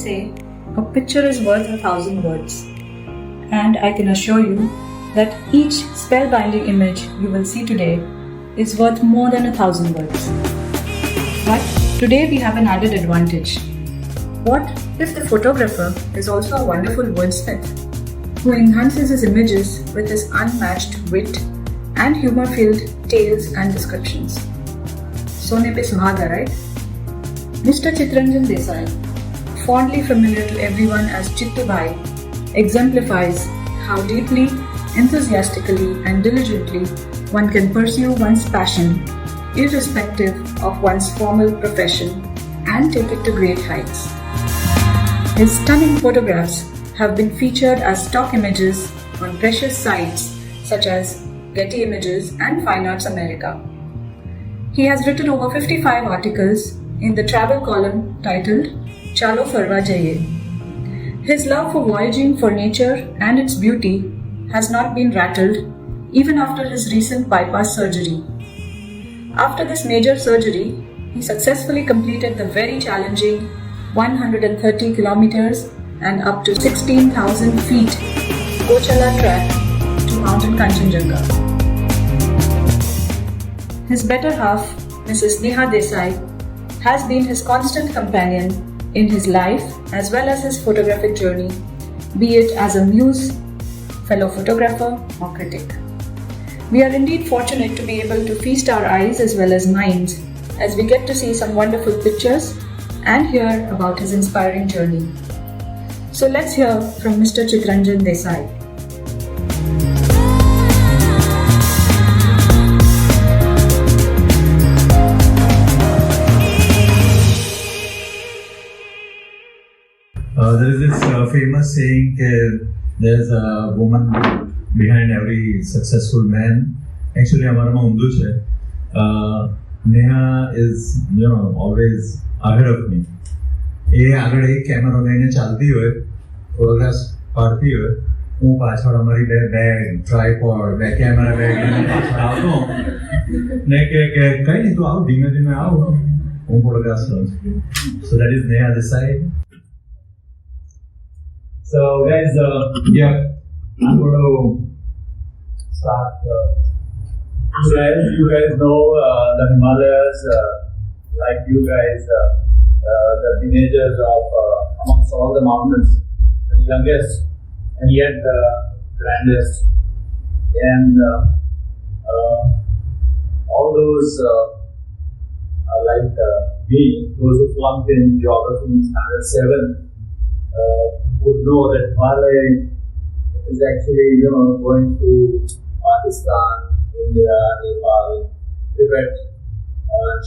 say, a picture is worth 1,000 words. And I can assure you that each spellbinding image you will see today is worth more than 1,000 words. But today we have an added advantage. What if the photographer is also a wonderful wordsmith who enhances his images with his unmatched wit and humor-filled tales and descriptions? Sone pe suhaga, right? Mr. Chittaranjan Desai, fondly familiar to everyone as Chittu Bhai, exemplifies how deeply, enthusiastically and diligently one can pursue one's passion irrespective of one's formal profession and take it to great heights. His stunning photographs have been featured as stock images on precious sites such as Getty Images and Fine Arts America. He has written over 55 articles in the travel column titled Chalo Farwa Jaiye. His love for voyaging for nature and its beauty has not been rattled even after his recent bypass surgery. After this major surgery, he successfully completed the very challenging 130 kilometers and up to 16,000 feet Gochala trek to Mountain Kanchenjunga. His better half, Mrs. Neha Desai, has been his constant companion in his life as well as his photographic journey, be it as a muse, fellow photographer, or critic. We are indeed fortunate to be able to feast our eyes as well as minds as we get to see some wonderful pictures and hear about his inspiring journey. So let's hear from Mr. Chittaranjan Desai. There is this famous saying that there's a woman behind every successful man. Actually, हमारा में उर्दू है. Neha is, always ahead of me. ये अगर एक camera लेने चलती हो, photographs पाड़ती हो, वो पाछड़ हमारी bag, tripod, bag camera bag लेने पाछड़ आओ तो, नहीं के कहीं नहीं तो आओ धीमे आओ, वो photographs low. So that is Neha Desai. So guys, I'm going to start. So as you guys know, the Himalayas, like you guys, the teenagers of amongst all the mountains, the youngest and yet the grandest, and all those like me, those who flunked in geography in standard 7. Would know that Himalaya is actually, going through Pakistan, India, Nepal, Tibet,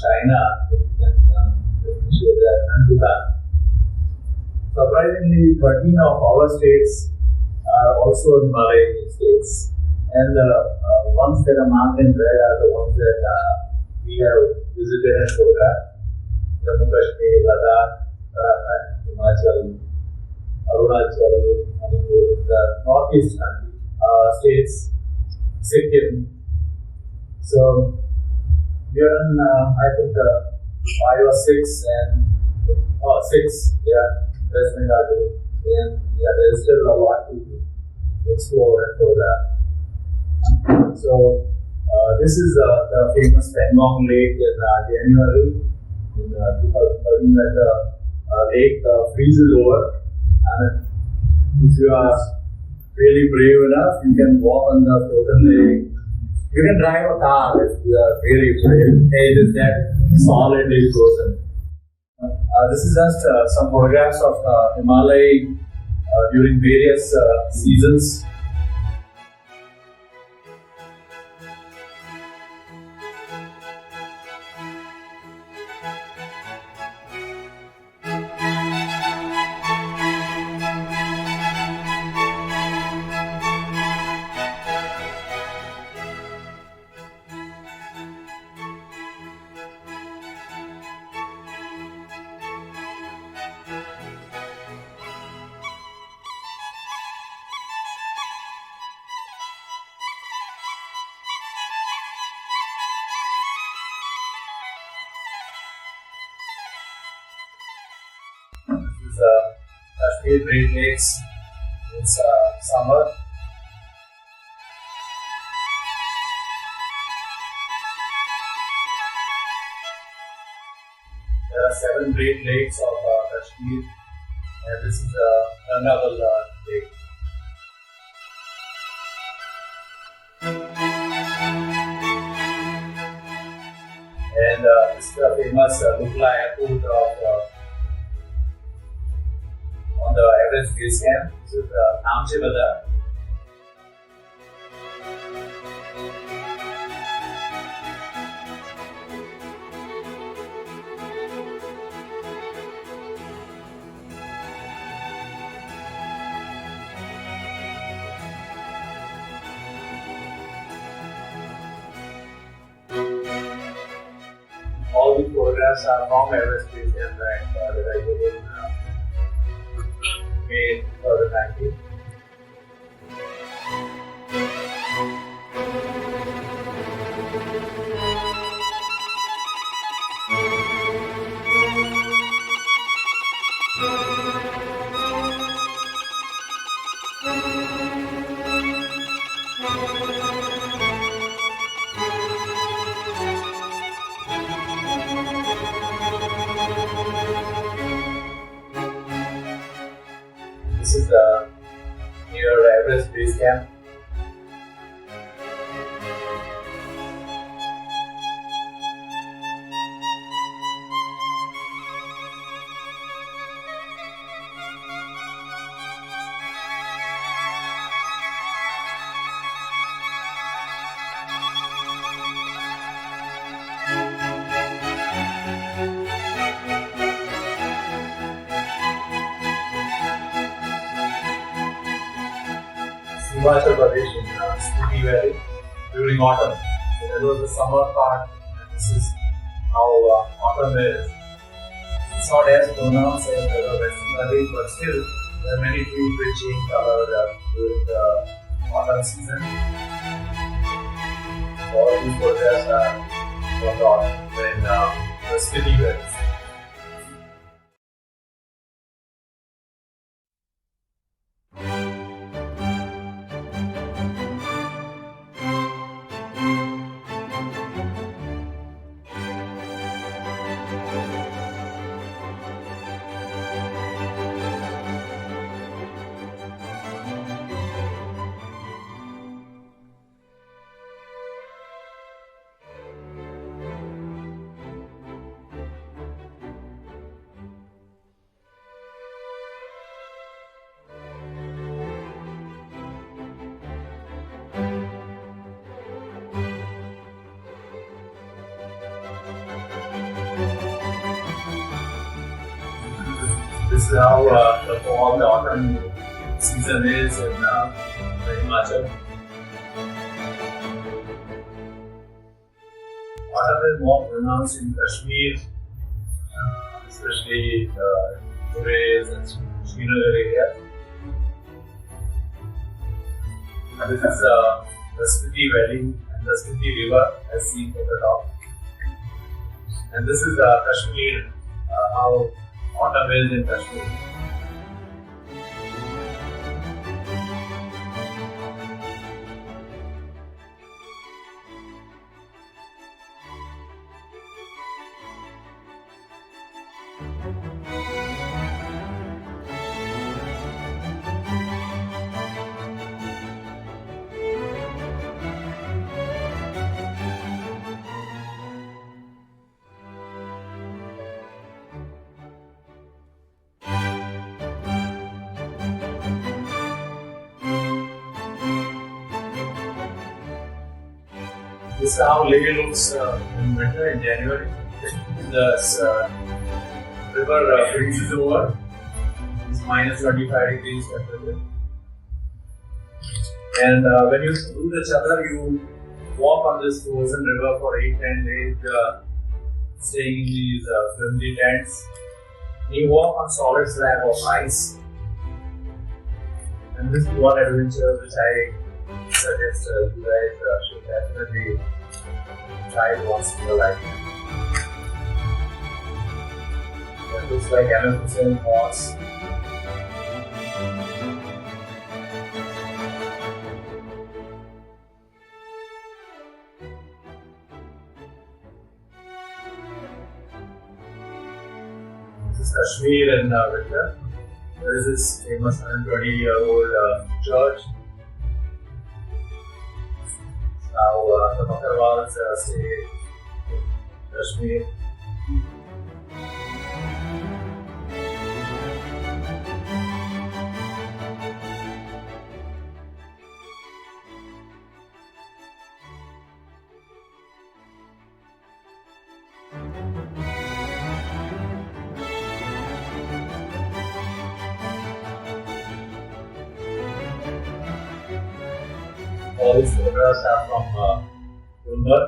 China, and Bhutan. Surprisingly, 13 of our states are also Himalayan states, and the ones that are marked in red are the ones that we have visited and photographed: Jammu Kashmir, Ladakh, Uttarakhand, Himachal, Arunachal, Manipur, the northeast states, Sikkim. So we are in, I think, 5 or 6 and 6, West Bengal. And there is still a lot to explore and photograph. So this is the famous Pangong Lake in January in 2013 when the lake freezes over. And if you are really brave enough, you can walk on the frozen lake. You can drive a car if you are really brave. Hey, it is that solidly frozen. This is just some photographs of Himalaya during various seasons. Kashmir Great Lakes. It's summer. There are 7 Great Lakes of Kashmir, and this is a vulnerable lake. And this is the famous Lukla airport on the Everest base camp. This is Namche. All these photographs are from Everest base camp that I did in May 2019. This is near Everest base camp. Himachal Pradesh in Spiti Valley during autumn. So that was the summer part, and this is how autumn is. It's not as pronounced as the Western Valley, but still there are many trees which change color during the autumn season. All these photographs are from the autumn in the Spiti Valley. This is how the fall, the autumn season is in Himachal. Autumn is more pronounced in Kashmir, especially Gurez and Srinagar area. And this is the Spiti Valley and the Spiti River as seen from the top. And this is Kashmir, how autumn is in Kashmir. This is how Leh looks in winter in January. The river freezes over. It's minus 25 degrees temperature. And when you do the chadar, you walk on this frozen river for 8-10 days, staying in these flimsy tents. You walk on solid slab of ice. And this is one adventure which I suggest you guys should definitely try it once in your life. It looks like MF Hussain horse. is Kashmir in winter. There is this famous 120-year-old church. Now the Bakarwals stay in Kashmir. All these photographs are from Bloomberg.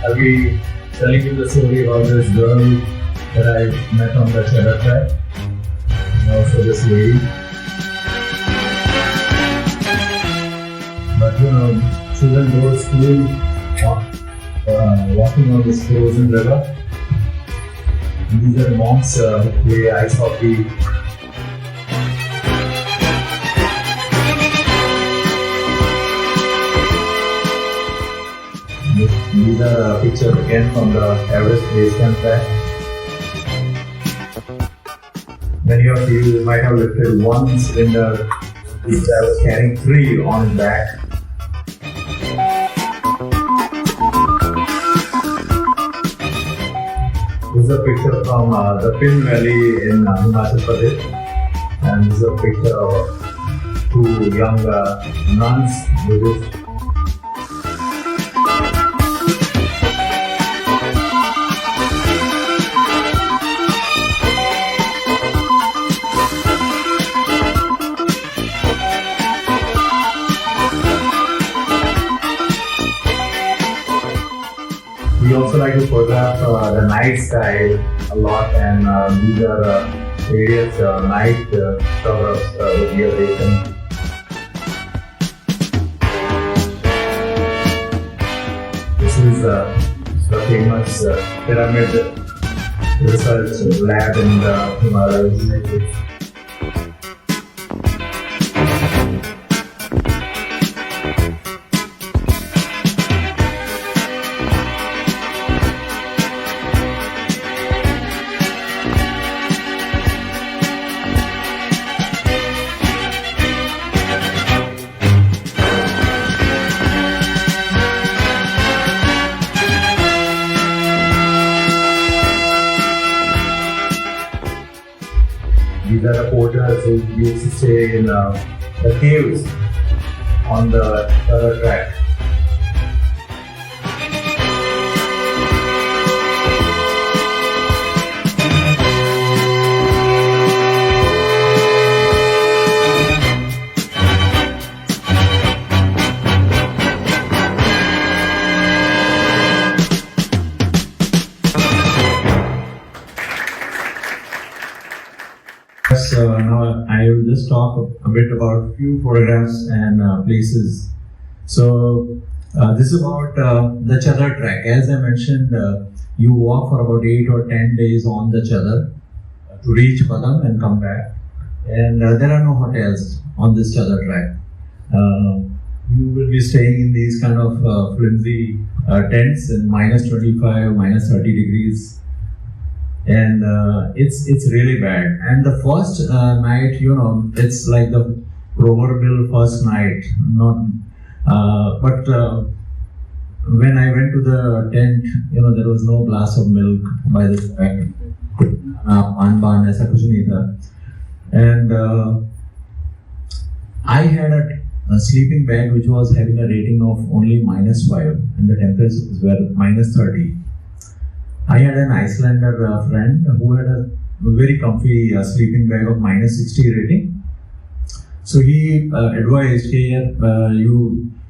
I'll be telling you the story about this girl that I met on the cheddar track, and also this lady. But children go to school walking on this frozen river. And these are the monks who play ice hockey. These are pictures again from the Avid base camp track. Many of you might have lifted one cylinder, which I was carrying 3 on his back. This is a picture from the Pin Valley in Himachal Pradesh, and this is a picture of 2 young nuns, Buddhist. We also like to photograph the night sky a lot, and these are various night cover-ups that we have taken. This is the famous pyramid research lab in the Himalayas. These are the porters who used to stay in the caves on the Chittaranjan track. Now I will just talk a bit about few photographs and places. So this is about the Chadar track. As I mentioned, you walk for about 8 or 10 days on the Chadar to reach Padam and come back. And there are no hotels on this Chadar track. You will be staying in these kind of flimsy tents in minus 25, minus 30 degrees. And it's really bad. And the first night, it's like the proverbial first night. But when I went to the tent, there was no glass of milk by the track. Anban aisa kuch nahi tha. And I had a sleeping bag which was having a rating of only -5, and the temperatures were -30. I had an Icelander friend who had a very comfy sleeping bag of -60 rating. So he advised, hey, you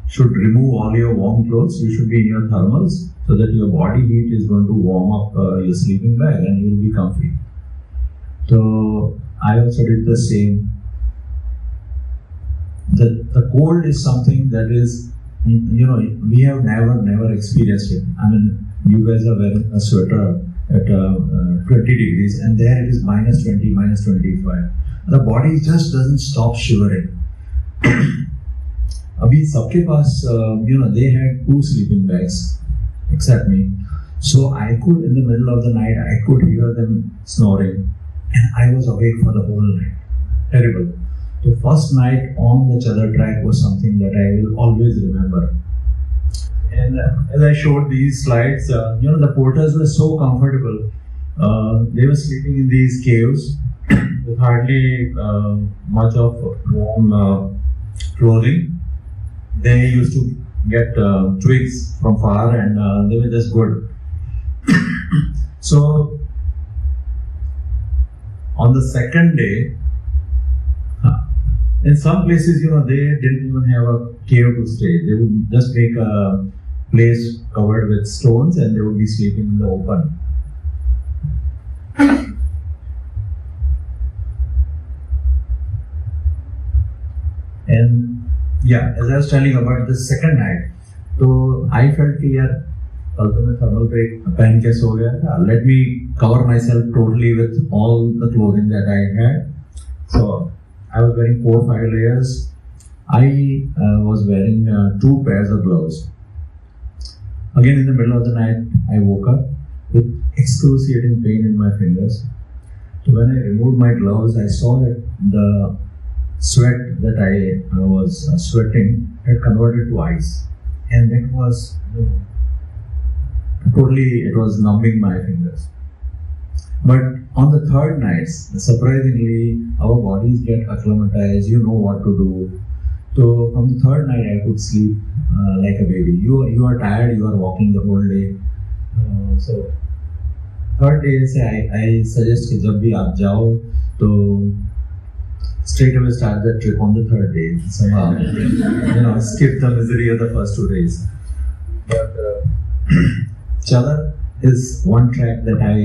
should remove all your warm clothes. You should be in your thermals so that your body heat is going to warm up your sleeping bag and you will be comfy. So I also did the same. The cold is something that is, we have never experienced it. I mean, you guys are wearing a sweater at 20 degrees and there it is -20, -25. The body just doesn't stop shivering. अभी सबके पास, they had 2 sleeping bags except me. So I could, in the middle of the night, I could hear them snoring and I was awake for the whole night. Terrible. The first night on the Chadar track was something that I will always remember. And as I showed these slides, the porters were so comfortable. They were sleeping in these caves with hardly much of warm clothing. They used to get twigs from far and they were just good. So on the second day, in some places, they didn't even have a cave to stay. They would just make a place covered with stones and they would be sleeping in the open. And yeah, as I was telling about the second night, so I felt कि यार कल तो मैं thermal पे पहन के सो गया था. Let me cover myself totally with all the clothing that I had. So I was wearing 4 or 5 layers. I was wearing 2 pairs of gloves. Again, in the middle of the night, I woke up with excruciating pain in my fingers. So when I removed my gloves, I saw that the sweat that I was sweating had converted to ice. And that was it was numbing my fingers. But on the third night, surprisingly, our bodies get acclimatized, you know what to do. So from the third night, I could sleep like a baby. You are tired, you are walking the whole day. So third day, I suggest कि जब भी आप जाओ तो straight away start the trip on the third day. Somehow, skip the misery of the first 2 days. But Chadar is one track that I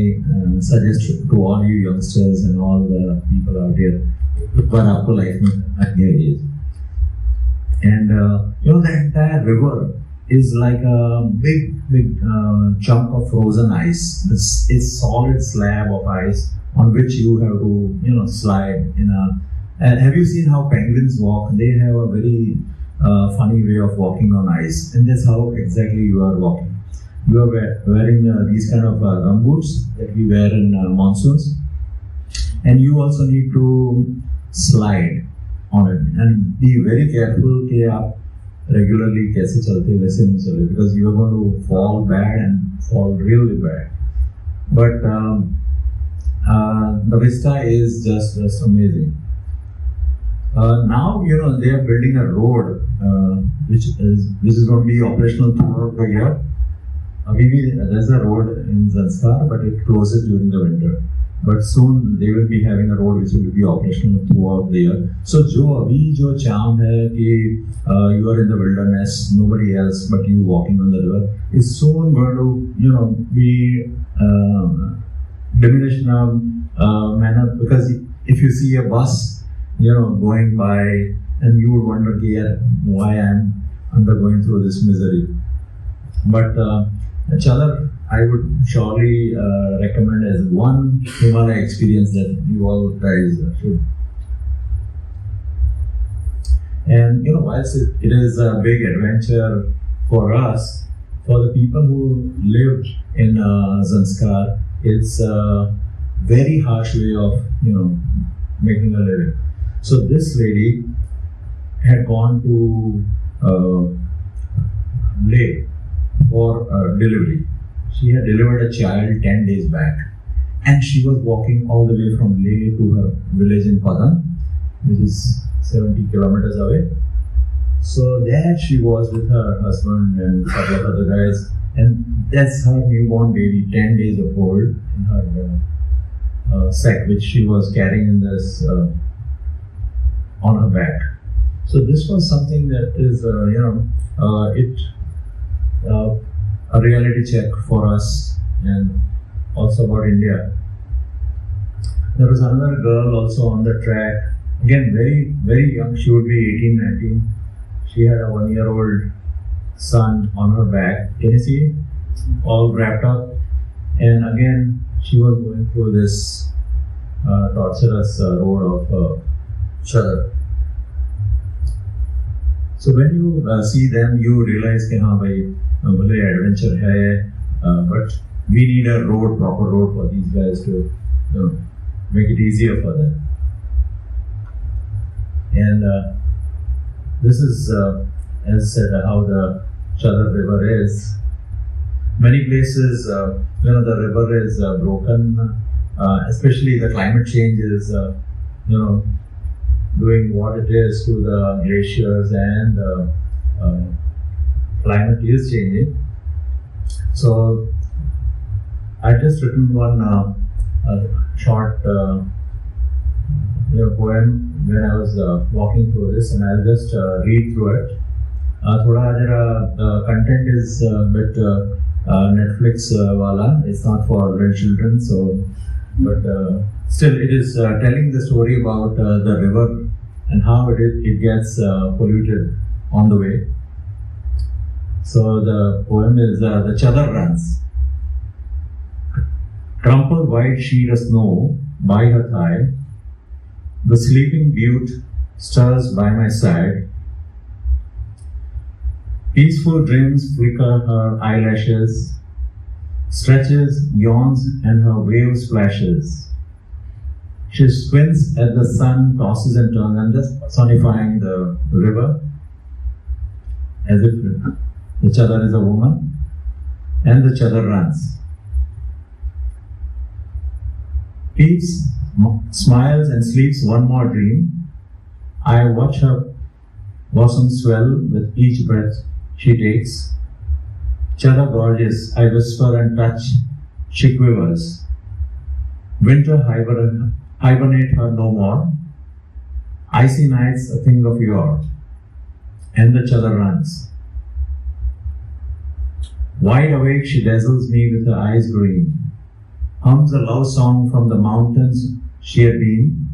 suggest to all you youngsters and all the people out here. पर आपको life में idea is. And the entire river is like a big chunk of frozen ice. It's solid slab of ice on which you have to slide in a. And have you seen how penguins walk? They have a very funny way of walking on ice, and that's how exactly you are walking. You are wearing these kind of gumboots that we wear in monsoons, and you also need to slide on it and be very careful कि आप regularly कैसे चलते वैसे नहीं चले, because you are going to fall bad and fall really bad. But the vista is just amazing. Now they are building a road which is going to be operational throughout the year. Maybe there's a road in Zanskar, but it closes during the winter. But soon they will be having a road which will be operational throughout the year. So जो charm है कि you are in the wilderness, nobody else but you walking on the river, is soon going to be diminished in a manner, because if you see a bus going by and you would wonder why I'm undergoing through this misery. But Chadar, I would surely recommend as one Himalaya experience that you all guys should. And whilst it is a big adventure for us, for the people who live in Zanskar, it's a very harsh way of making a living. So this lady had gone to Leh for delivery. She had delivered a child 10 days back, and she was walking all the way from Leh to her village in Padang, which is 70 kilometers away. So there she was with her husband and a couple of other guys, and that's her newborn baby, 10 days old, in her sack, which she was carrying in this on her back. So this was something that is, a reality check for us, and also about India. There was another girl also on the track, again very, very young, she would be 18, 19. She had a 1-year-old son on her back. Can you see? All wrapped up. And again, she was going through this torturous road of Chadar. So when you see them, you realize that adventure hai, but we need a road, proper road for these guys to make it easier for them. And this is, as I said, how the Chadar river is. Many places, the river is broken, especially the climate change is, doing what it is to the glaciers, and climate is changing. So I just written one short poem when I was walking through this, and I'll just read through it. The content is a bit Netflix wala. It's not for little children, so but still it is telling the story about the river and how it gets polluted on the way. So the poem is The Chadar Runs. Crumpled white sheet of snow by her thigh, the sleeping butte stirs by my side. Peaceful dreams flicker her eyelashes, stretches, yawns, and her wave splashes. She squints at the sun, tosses and turns, and just sonifying the river, as if the Chadar is a woman, and the Chadar runs. Peeps, smiles, and sleeps one more dream. I watch her bosom swell with each breath she takes. Chadar gorgeous, I whisper and touch, she quivers. Winter hibernate her no more. Icy nights a thing of yore, and the Chadar runs. Wide awake she dazzles me with her eyes green. Hums a love song from the mountains she had been.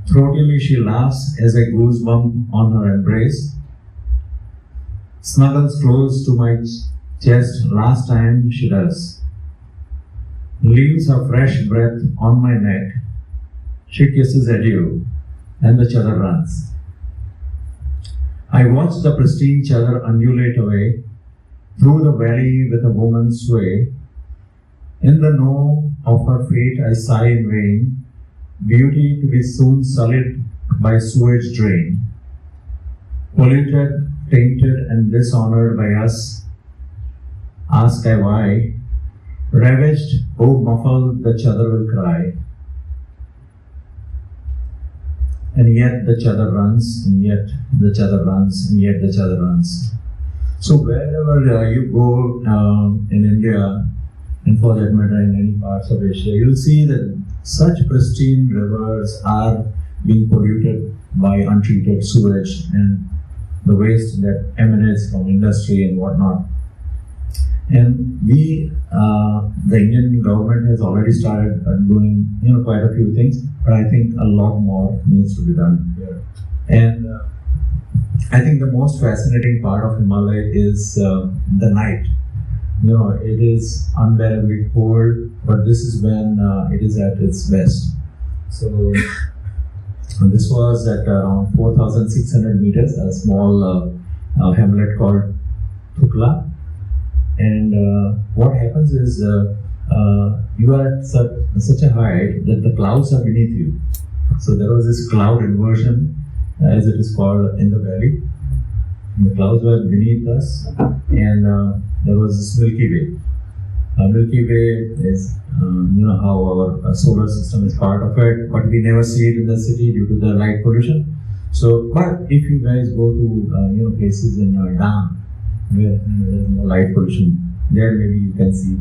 Throatily she laughs as I goosebump on her embrace. Snuggles close to my chest last time she does. Leaves her fresh breath on my neck. She kisses adieu, and the Chadar runs. I watch the pristine Chadar undulate away through the valley with a woman's sway. In the know of her fate I sigh in vain, beauty to be soon sullied by sewage drain. Polluted, tainted and dishonored by us, ask I why, ravaged, oh muffled the Chadar will cry. And yet the Chadar runs, and yet the Chadar runs, and yet the Chadar runs. So wherever you go in India, and for that matter in any parts of Asia, you'll see that such pristine rivers are being polluted by untreated sewage and the waste that emanates from industry and whatnot. And we, the Indian government has already started doing quite a few things, but I think a lot more needs to be done here. And I think the most fascinating part of Himalaya is the night. It is unbearably cold, but this is when it is at its best. So this was at around 4,600 meters, a small hamlet called Thukla. And what happens is you are at such a height that the clouds are beneath you. So there was this cloud inversion, as it is called, in the valley. And the clouds were beneath us, and there was this Milky Way. Milky Way is, how our solar system is part of it, but we never see it in the city due to the light pollution. So, but if you guys go to, places in Dam, where there is no light pollution. There maybe you can see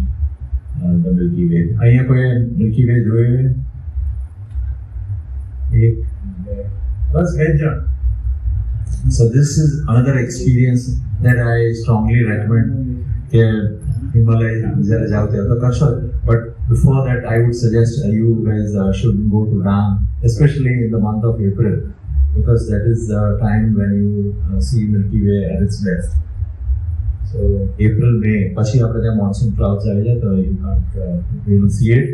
the Milky Way. અહીંયા કોઈ Milky Way જોયું? એક બસ બે જણ. So this is another experience that I strongly recommend. Himalaya જયારે જાઓ ત્યારે તો કરશો, but before that I would suggest you guys should go to Dam, especially in the month of April, because that is the time when you see Milky Way at its best. So April, May, પછી આપણે ત્યાં monsoon clouds આવી જાય તો you can't really see it,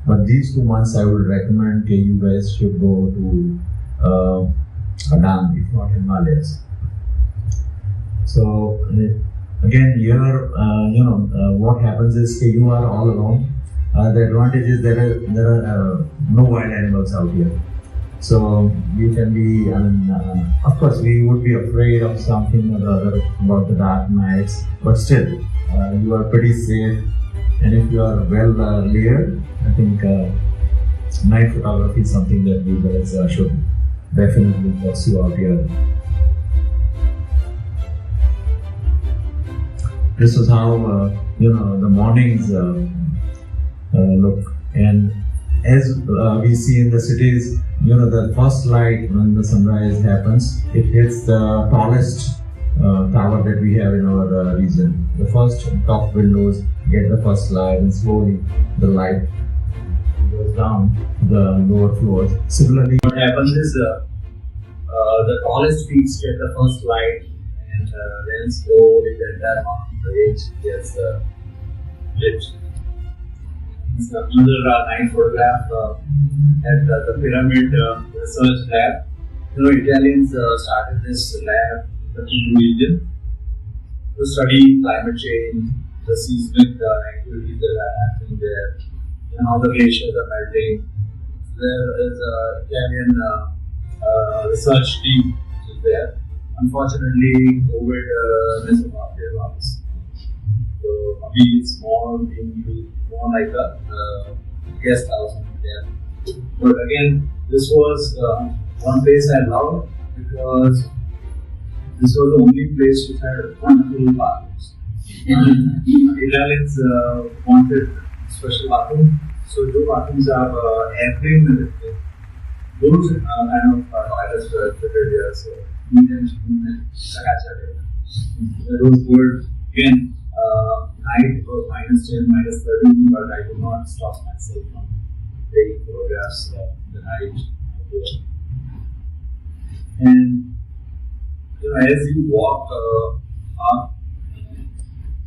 but these 2 months I would recommend that you guys should go to Dam, if not Himalayas. So again, here, what happens is that you are all alone. The advantage is there are no wild animals out here. So you can be, of course, we would be afraid of something or the other about the dark nights, but still, you are pretty safe. And if you are well layered, I think night photography is something that you guys should definitely pursue out here. This is how the mornings look, and as we see in the cities, the first light when the sunrise happens, it hits the tallest tower that we have in our region. The first top windows get the first light, and slowly the light goes down the lower floors. Similarly, what happens is the tallest peaks get the first light, and then slowly the entire mountain range gets lit. It's another night photograph at the Pyramid Research Lab. Italians started this lab in the Hindu region to study climate change, the seismic activities that are happening there, and how the glaciers are melting. There is an Italian research team which is there. Unfortunately, COVID messed up their works. So Avid is being used more like a guest house there. But again, this was one place I loved because this was the only place which had wonderful bathrooms. Italians wanted special bathroom, so two bathrooms are airplane with it. Those kind of toilets were fitted here, so Indians that was good. Again, night it was -10, -13, but I could not stop myself from taking photographs the night. And as you walk up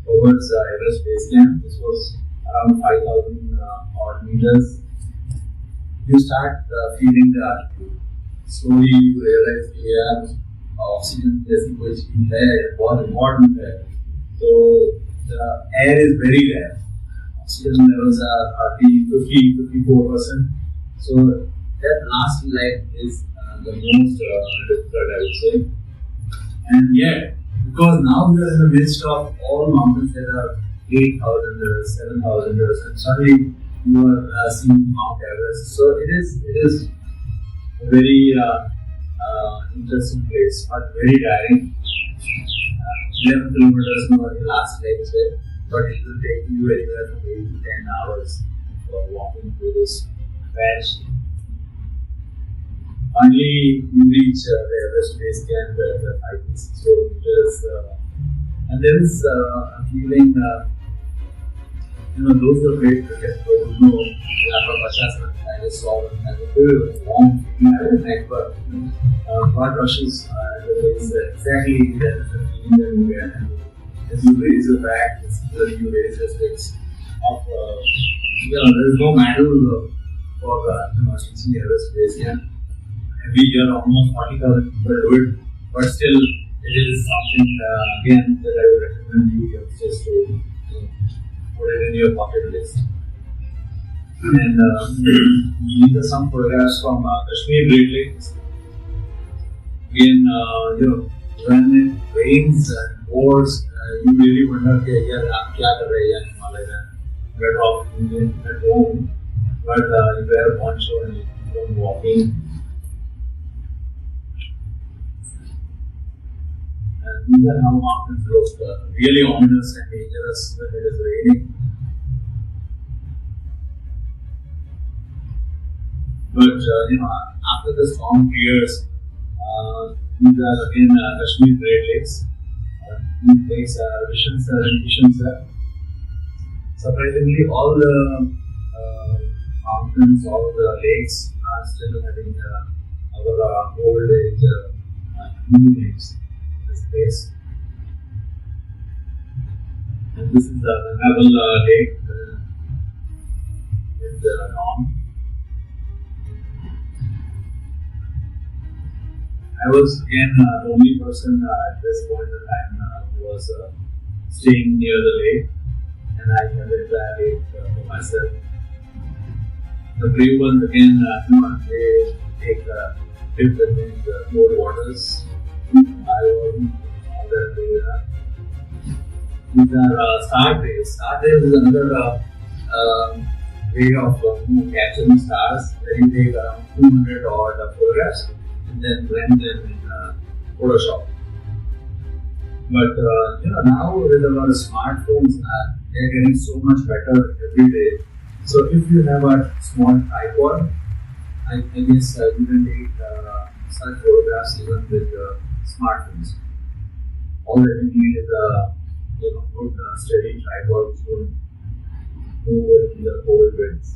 towards Everest Base Camp, this was around 5,000 odd meters, you start feeling the altitude. Slowly you realize here oxygen जैसी कोई चीज है बहुत important है. So the air is very rare. Oxygen levels are 50-54%. So that last leg is the most difficult, I would say. And yet, because now we are in the midst of all mountains that are 8,000ers, 7,000ers, and suddenly you are seeing Mount Everest. So it is a very interesting place, but very tiring. 11 kilometers now the last leg is there, but it will take you anywhere from 8 to 10 hours for walking through this patch. Finally, you reach the Everest Base Camp at 564 meters, and there is a feeling, those who are great cricket players know Rafa Pasha's I just saw him as a very warm feeling at his neck, but blood rushes is exactly that is the feeling that you get. And as you raise your back, you raise your sticks up. There is no manual for reaching Everest Base Camp. Every year, almost 40,000 people do it, but still, it is something again that I would recommend you just to put it in your bucket list. And these are some photographs from Kashmir Great Lakes. Again, when it rains and pours, you really wonder, okay, yeah, क्या कर रहे हैं Himalaya? Better off at home, but you wear a poncho and you keep on walking. And these are how mountains look really ominous and dangerous when it is raining. But after the storm clears, these are again Kashmir Great Lakes. These lakes are Vishansar. Surprisingly, all the mountains, all the lakes are still having our old age new names in this place. And this is the Naval Lake with the Norm. I was again the only person at this point in time who was staying near the lake, and I had the entire lake for myself. The brave ones again, they take a dip in the cold waters. I wasn't all that way. These are star rays. Star rays is another way of capturing stars, where you take around 200 odd photographs and then blend them in Photoshop. But now with our smartphones, they are getting so much better every day. So if you have a small tripod, I guess you can take such photographs even with smartphones. All that you need is a good steady tripod which will move in the cold winds.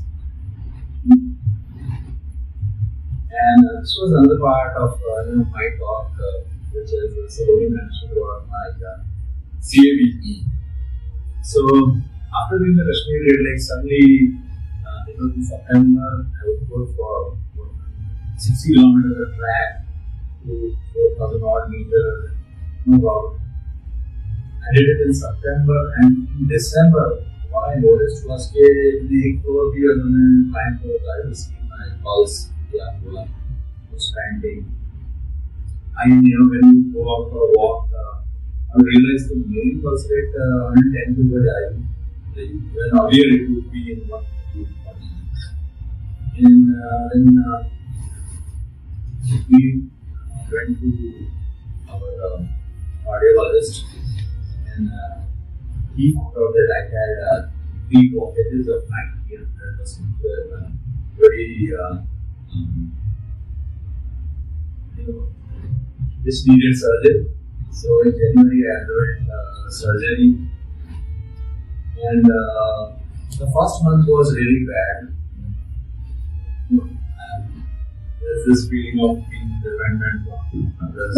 And this was another part of my talk, which is Saloni mentioned about my CAB. So after doing the Kashmir Great Lakes, suddenly in September I would go for 60 kilometers of track to 4,000 odd meters, no problem. I did it in September, and in December what I noticed was that the floor we are going to climb for, I will see my pulse was panting. When you go out for a walk, I realized the main pulse rate 110 to the when earlier it would be in 140. And then we went to our cardiologist, and he found out that I had 3 blockages of 90 and 100%, very this needed surgery. So in January I underwent surgery, and the first month was really bad. There's this feeling of being dependent on others.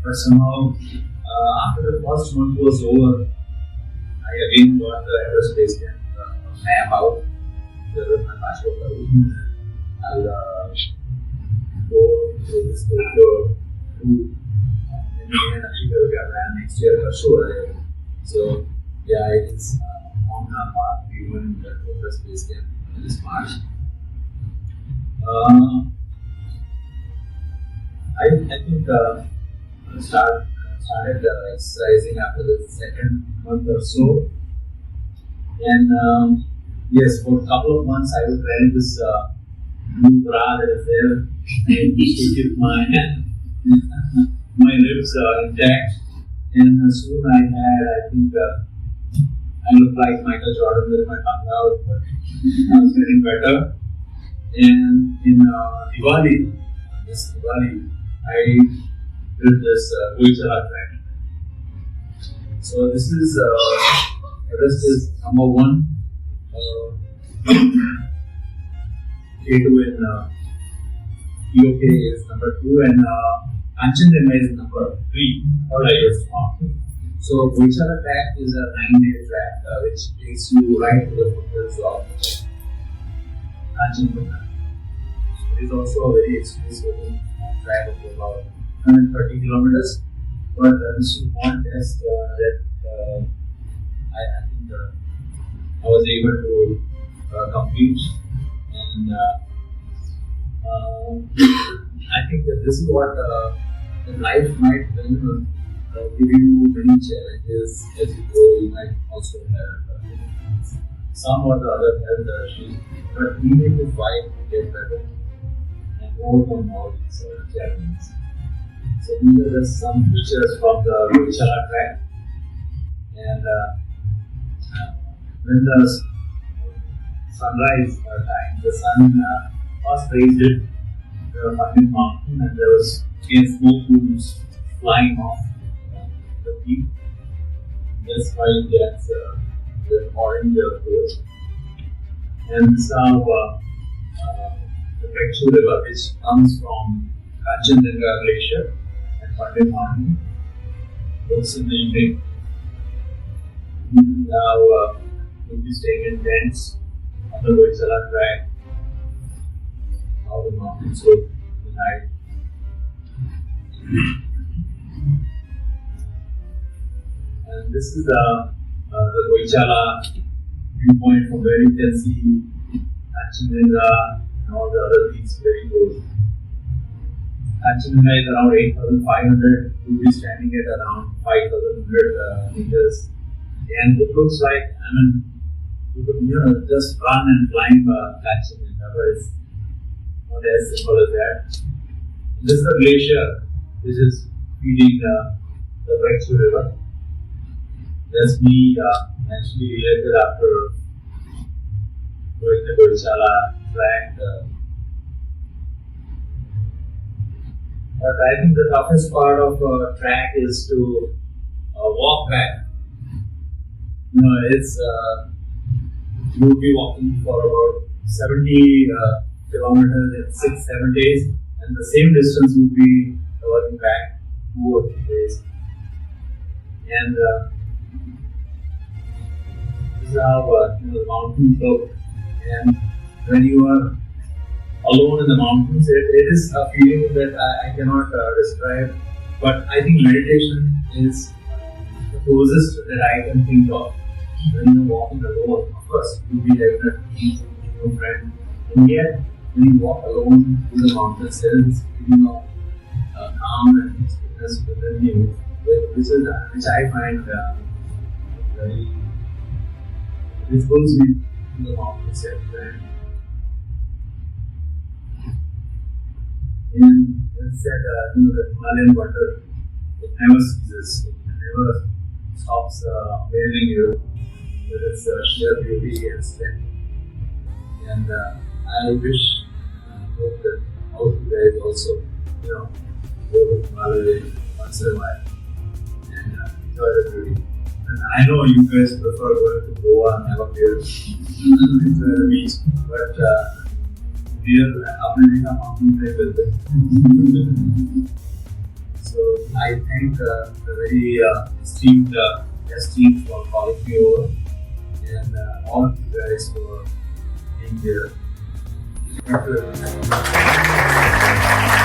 But somehow after the first month was over, I again got the aerospace camp map out with my passport. I'll go to this Tokyo route, and then actually go to next year for sure. So yeah, it's on our path. We went to the space camp this March. I think started exercising after the second month or so, and yes, for a couple of months I was wearing this blue bra that is there, and to keep my ribs intact. And soon I think I looked like Michael Jordan with my tongue out, but I was getting better. And in this Diwali, I did this Gujarat track. So this is Everest is number 1. K2 in EOK is number 2, and Kanchenjunga is number 3, highest mountain. So Gujarat track is a 9-day track which takes you right to the foothills of Kanchenjunga. So it is also a very exclusive track of about 130 kilometers. But this is one test that I think I was able to complete, and I think that this is what life might give you many challenges as you grow. You might also have some or the other health issues, but we need to fight to get better and overcome all these challenges. So these are just some pictures from the Vishara track. And when the sunrise time, the sun first raised it the Avid mountain, and there was again smoke plumes flying off the peak. That's why it gets the orange coat. And this is how the Pekchu river, which comes from Chittaranjan Glacier and Avid mountain, looks in the evening. Now we'll be staying in tents on the Vishara track. How the mountains look tonight. And this is the Vishara viewpoint from where you can see Chittaranjan and all the other things very close. Chittaranjan is around 8,500. We'll be standing at around 5,100 meters. And it looks like, you could just run and climb Chittaranjan, but it's not as simple as that. This is the glacier which is feeding the Pekchu river. That's me actually related after going the Vishara track. But I think the toughest part of a track is to walk back. You'll be walking for about 70 kilometers in 6-7 days, and the same distance you'll be covering back 2 or 3 days. And this is how the mountains look. And when you are alone in the mountains, it is a feeling that I cannot describe. But I think meditation is the closest that I can think of. When you're walking alone, of course, you'll be definitely your friend. And yet, when you walk alone through the mountains, there is this feeling of calm and peacefulness within you, which I find very. It pulls me to the mountains every time. And it's said, the Himalayan wonder, it never ceases, it never stops amazing you with its sheer beauty and strength. And I wish, hope that all of you guys also, go to Himalaya once in a while and enjoy the beauty. And I know you guys prefer going to Goa and have a beer, enjoy the beach, but beer up in the mountain trip with it. So I thank the very esteemed EssTeam for calling me over, and all of you guys for being here. Thank you very much.